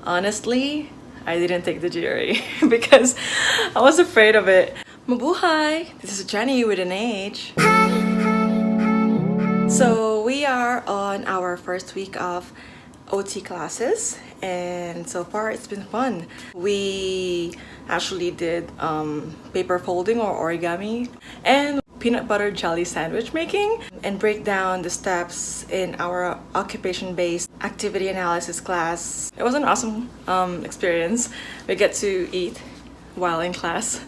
Honestly, I didn't take the GRE because I was afraid of it. Mabuhay! This is Jhenny with an H. So we are on our first week of OT classes, and so far it's been fun. We actually did paper folding or origami and peanut butter jelly sandwich making, and break down the steps in our occupation-based activity analysis class. It was an awesome experience. We get to eat while in class.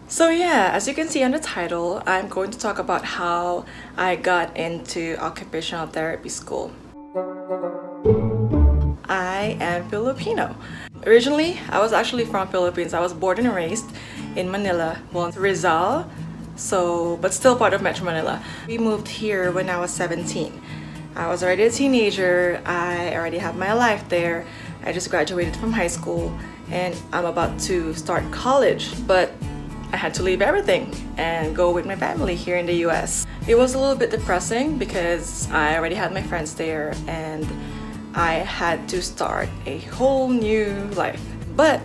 So yeah, as you can see on the title, I'm going to talk about how I got into occupational therapy school. I am Filipino. Originally, I was actually from Philippines. I was born and raised in Manila, well, Rizal, but still part of Metro Manila. We moved here when I was 17. I was already a teenager. I already had my life there. I just graduated from high school and I'm about to start college, but I had to leave everything and go with my family here in the US. It was a little bit depressing because I already had my friends there and I had to start a whole new life. But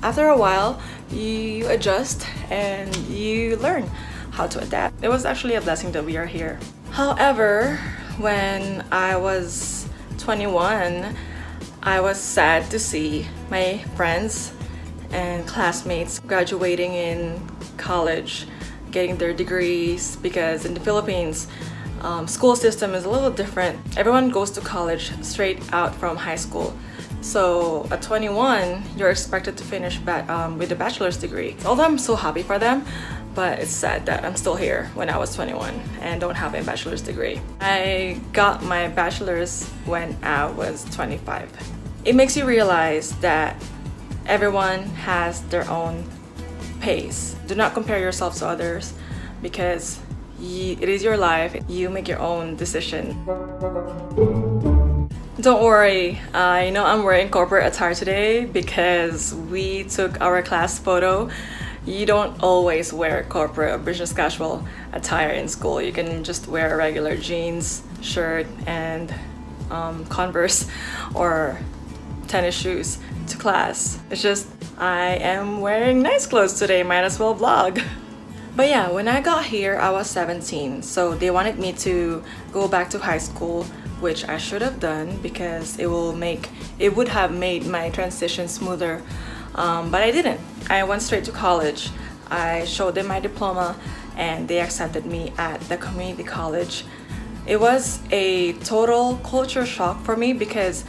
after a while, you adjust and you learn how to adapt. It was actually a blessing that we are here. However, when I was 21, I was sad to see my friends and classmates graduating in college, getting their degrees, because in the Philippines, school system is a little different. Everyone goes to college straight out from high school. So at 21, you're expected to finish with a bachelor's degree. Although I'm so happy for them, but it's sad that I'm still here when I was 21 and don't have a bachelor's degree. I got my bachelor's when I was 25. It makes you realize that everyone has their own pace. Do not compare yourself to others because it is your life. You make your own decision. Don't worry, I know I'm wearing corporate attire today because we took our class photo. You don't always wear corporate or business casual attire in school. You can just wear regular jeans, shirt, and Converse or tennis shoes to class. It's just I am wearing nice clothes today, might as well vlog. But yeah, when I got here, I was 17, so they wanted me to go back to high school, which I should have done because it would have made my transition smoother, but I didn't. I went straight to college. I showed them my diploma and they accepted me at the community college. It was a total culture shock for me because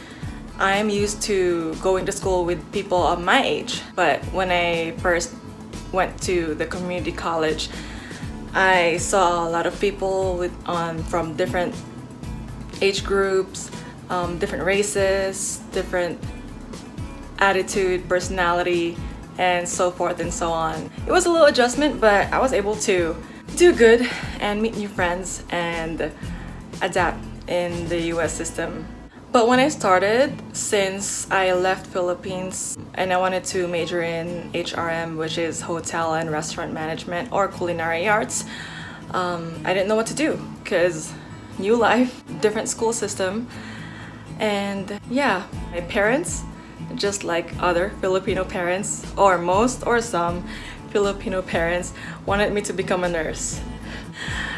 I am used to going to school with people of my age, but when I first went to the community college, I saw a lot of people from different age groups, different races, different attitude, personality, and so forth and so on. It was a little adjustment, but I was able to do good and meet new friends and adapt in the US system. But when I started, since I left Philippines and I wanted to major in HRM, which is hotel and restaurant management or culinary arts, I didn't know what to do because new life, different school system. And yeah, my parents, just like other Filipino parents, or most or some Filipino parents, wanted me to become a nurse.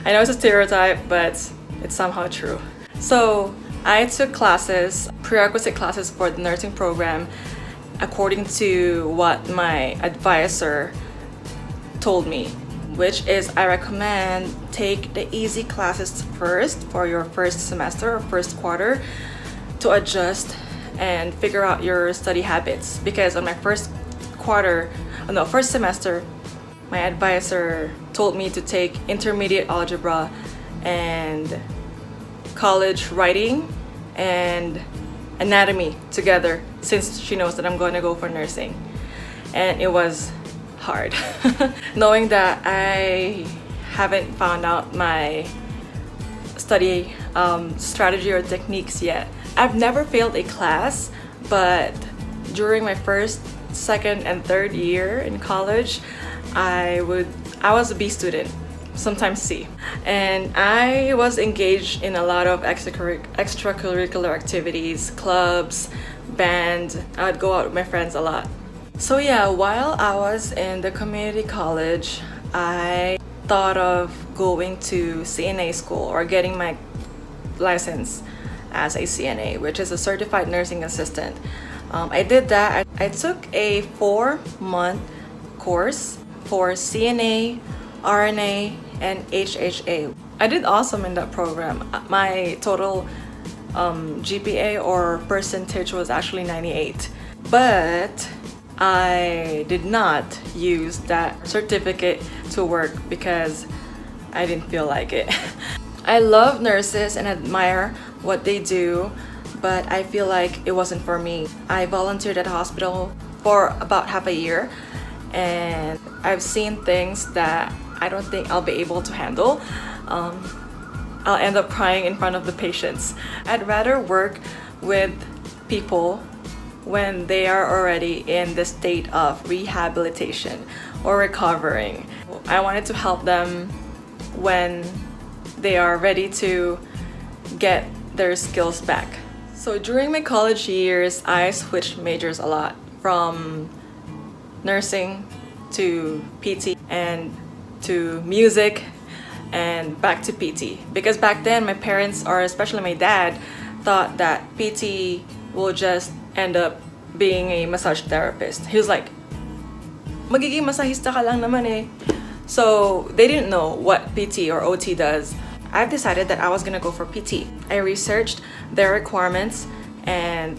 I know it's a stereotype, but it's somehow true. So I took prerequisite classes for the nursing program according to what my advisor told me, which is I recommend take the easy classes first for your first semester or first quarter to adjust and figure out your study habits. Because on my first semester, my advisor told me to take intermediate algebra and college writing and anatomy together since she knows that I'm going to go for nursing. And it was hard knowing that I haven't found out my study strategy or techniques yet. I've never failed a class, but during my first, second, and third year in college, I was a B student, sometimes C, and I was engaged in a lot of extracurricular activities, clubs, band. I would go out with my friends a lot. So yeah, while I was in the community college, I thought of going to CNA school or getting my license as a CNA, which is a certified nursing assistant. I did that. I took a 4-month course for CNA, RNA, and HHA. I did awesome in that program. My total GPA or percentage was actually 98, but I did not use that certificate to work because I didn't feel like it. I love nurses and admire what they do, but I feel like it wasn't for me. I volunteered at a hospital for about half a year, and I've seen things that I don't think I'll be able to handle. I'll end up crying in front of the patients. I'd rather work with people when they are already in the state of rehabilitation or recovering. I wanted to help them when they are ready to get their skills back. So during my college years, I switched majors a lot, from nursing to PT and to music and back to PT. Because back then my parents, or especially my dad, thought that PT will just end up being a massage therapist. He was like, magiging masahista ka lang naman eh. So they didn't know what PT or OT does. I decided that I was gonna go for PT. I researched their requirements and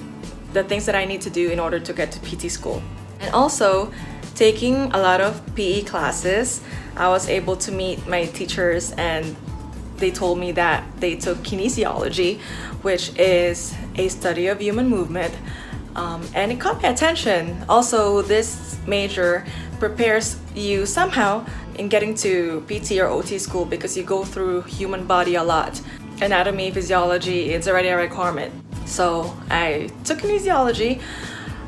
the things that I need to do in order to get to PT school. And also, taking a lot of PE classes, I was able to meet my teachers, and they told me that they took kinesiology, which is a study of human movement, and it caught my attention. Also, this major prepares you somehow in getting to PT or OT school because you go through human body a lot. Anatomy, physiology, it's already a requirement. So I took kinesiology.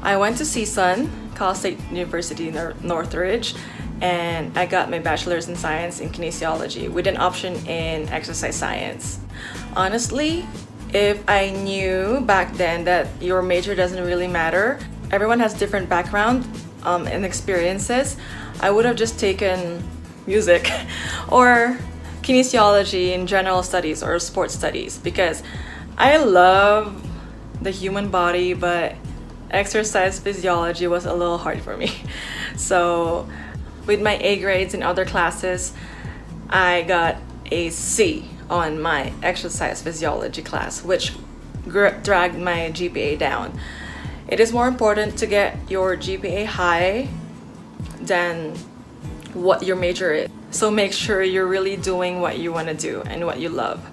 I went to CSUN, Cal State University Northridge, and I got my bachelor's in science in kinesiology with an option in exercise science. Honestly, if I knew back then that your major doesn't really matter, everyone has different background and experiences, I would have just taken music or kinesiology in general studies or sports studies, because I love the human body, but exercise physiology was a little hard for me. So with my A grades in other classes, I got a C on my exercise physiology class, which dragged my GPA down. It is more important to get your GPA high than what your major is. So make sure you're really doing what you want to do and what you love.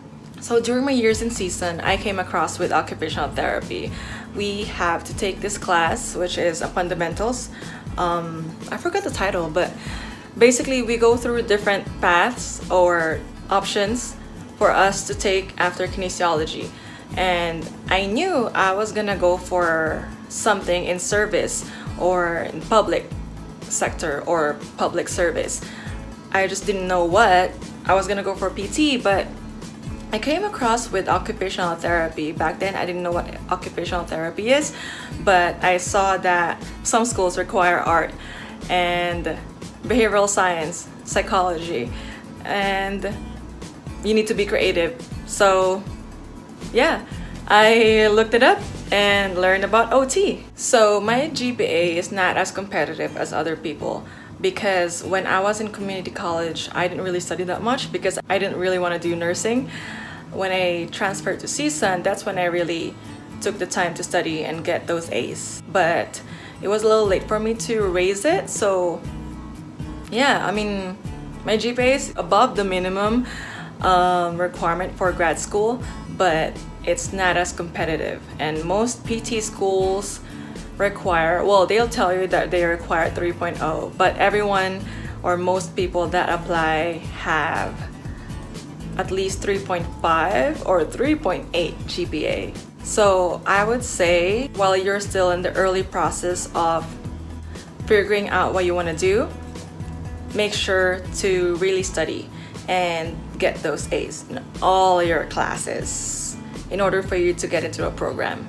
So during my years in CSUN, I came across with occupational therapy. We have to take this class, which is a fundamentals. I forgot the title, but basically we go through different paths or options for us to take after kinesiology. And I knew I was gonna go for something in service or in public sector or public service. I just didn't know what. I was gonna go for PT, but I came across with occupational therapy. Back then, I didn't know what occupational therapy is, but I saw that some schools require art and behavioral science, psychology, and you need to be creative. So yeah, I looked it up and learned about OT. So my GPA is not as competitive as other people, because when I was in community college, I didn't really study that much because I didn't really want to do nursing. When I transferred to CSUN, that's when I really took the time to study and get those A's. But it was a little late for me to raise it, so yeah, I mean, my GPA is above the minimum requirement for grad school, but it's not as competitive. And most PT schools require, well, they'll tell you that they require 3.0, but everyone or most people that apply have at least 3.5 or 3.8 GPA. So I would say, while you're still in the early process of figuring out what you want to do, make sure to really study and get those A's in all your classes in order for you to get into a program.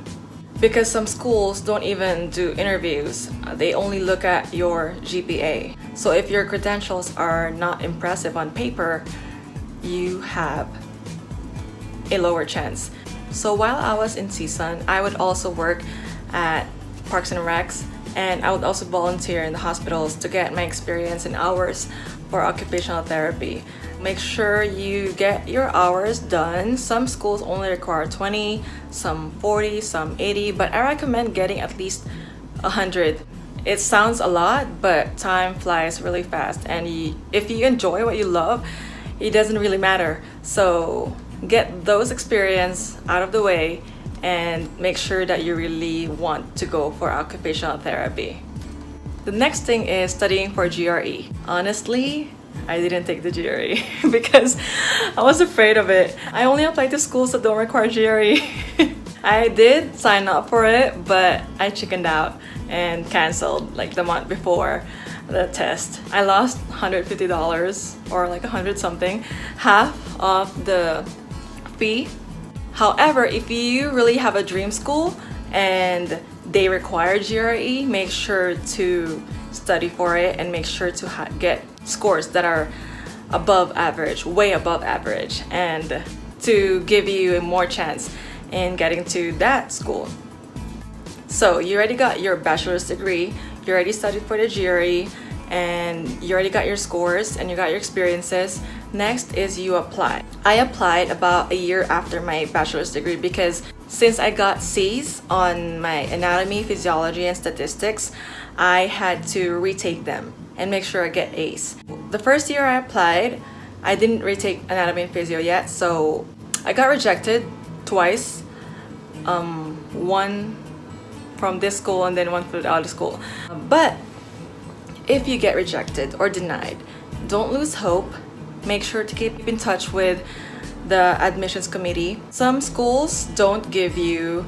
because some schools don't even do interviews. They only look at your GPA. So if your credentials are not impressive on paper, you have a lower chance. So while I was in season, I would also work at Parks and Recs, and I would also volunteer in the hospitals to get my experience and hours for occupational therapy. Make sure you get your hours done. Some schools only require 20, some 40, some 80, but I recommend getting at least 100. It sounds a lot, but time flies really fast, and if you enjoy what you love, it doesn't really matter. So get those experience out of the way and make sure that you really want to go for occupational therapy. The next thing is studying for GRE. Honestly, I didn't take the GRE because I was afraid of it. I only applied to schools that don't require GRE. I did sign up for it, but I chickened out and canceled like the month before the test. I lost $150 or like 100 something, half of the fee. However, if you really have a dream school and they require GRE, make sure to study for it and make sure to get scores that are above average, way above average, and to give you a more chance in getting to that school. So you already got your bachelor's degree, you already studied for the GRE, and you already got your scores and you got your experiences. Next is you apply. I applied about a year after my bachelor's degree because since I got C's on my anatomy, physiology, and statistics, I had to retake them and make sure I get A's. The first year I applied, I didn't retake anatomy and physio yet, so I got rejected twice. One from this school and then one from the other school. But if you get rejected or denied, don't lose hope. Make sure to keep in touch with the admissions committee. Some schools don't give you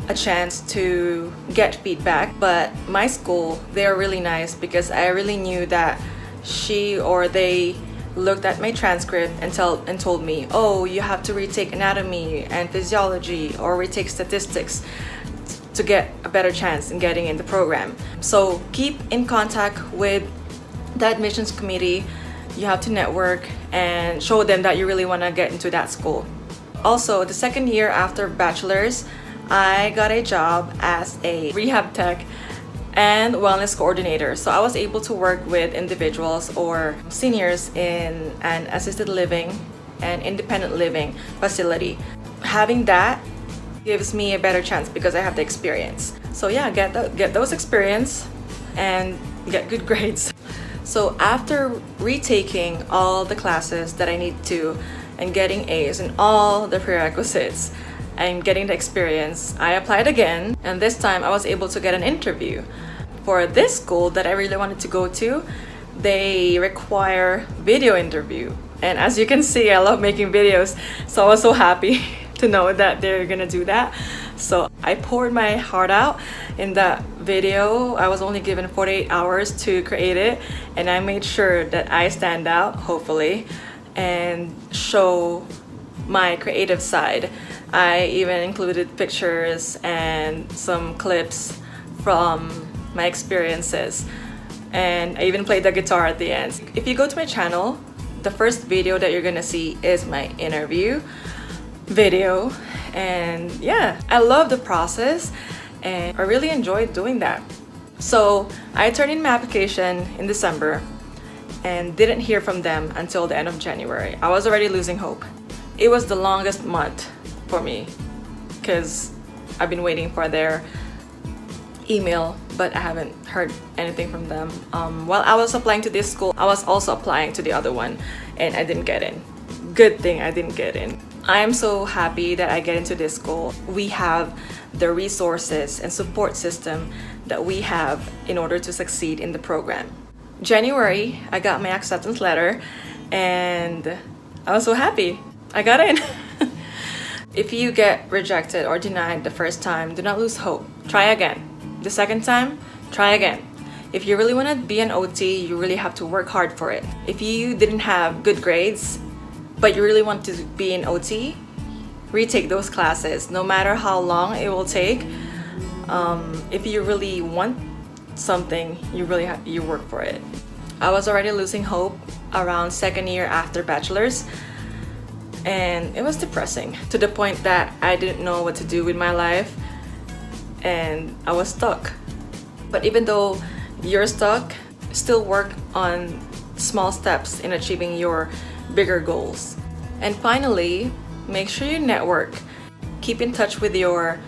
a chance to get feedback, but my school, they're really nice because I really knew that she or they looked at my transcript and told me, oh, you have to retake anatomy and physiology or retake statistics to get a better chance in getting in the program. So keep in contact with the admissions committee. You have to network and show them that you really want to get into that school. Also, the second year after bachelor's, I got a job as a rehab tech and wellness coordinator. So I was able to work with individuals or seniors in an assisted living and independent living facility. Having that gives me a better chance because I have the experience. So yeah, get those experience and get good grades. So after retaking all the classes that I need to and getting A's and all the prerequisites and getting the experience, I applied again, and this time I was able to get an interview. For this school that I really wanted to go to, they require video interview. And as you can see, I love making videos, so I was so happy to know that they're gonna do that. So I poured my heart out in that video. I was only given 48 hours to create it, and I made sure that I stand out, hopefully, and show my creative side. I even included pictures and some clips from my experiences, and I even played the guitar at the end. If you go to my channel, the first video that you're gonna see is my interview video, and yeah, I love the process and I really enjoyed doing that. So I turned in my application in December and didn't hear from them until the end of January. I was already losing hope. It was the longest month for me because I've been waiting for their email, but I haven't heard anything from them. While I was applying to this school, I was also applying to the other one and I didn't get in. Good thing I didn't get in. I am so happy that I get into this school. We have the resources and support system that we have in order to succeed in the program. January, I got my acceptance letter and I was so happy. I got in. If you get rejected or denied the first time, do not lose hope. Try again. The second time, try again. If you really want to be an OT, you really have to work hard for it. If you didn't have good grades, but you really want to be an OT, retake those classes. No matter how long it will take, If you really want something, you work for it. I was already losing hope around second year after bachelor's, and it was depressing to the point that I didn't know what to do with my life, and I was stuck. But even though you're stuck, still work on small steps in achieving your bigger goals. And finally, make sure you network. Keep in touch with your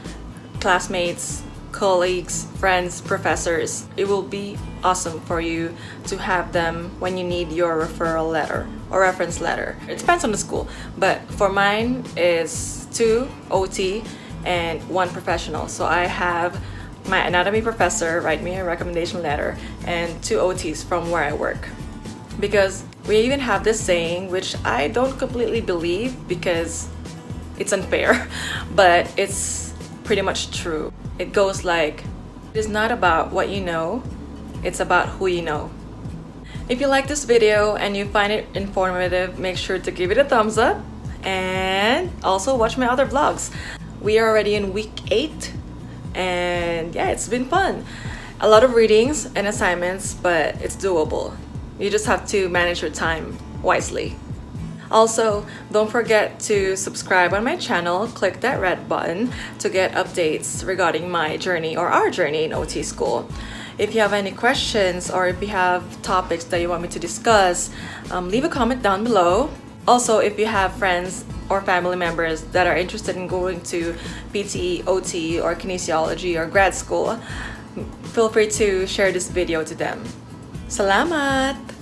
classmates, colleagues, friends, professors. It will be awesome for you to have them when you need your referral letter or reference letter. It depends on the school, but for mine is 2 OT and 1 professional. So I have my anatomy professor write me a recommendation letter and 2 OTs from where I work. Because we even have this saying, which I don't completely believe because it's unfair, but it's pretty much true. It goes like, it's not about what you know, it's about who you know. If you like this video and you find it informative, make sure to give it a thumbs up and also watch my other vlogs. We are already in week 8 and yeah, it's been fun. A lot of readings and assignments, but it's doable. You just have to manage your time wisely. Also, don't forget to subscribe on my channel, click that red button to get updates regarding my journey or our journey in OT school. If you have any questions or if you have topics that you want me to discuss, leave a comment down below. Also, if you have friends or family members that are interested in going to PT, OT, or kinesiology or grad school, feel free to share this video to them. Salamat!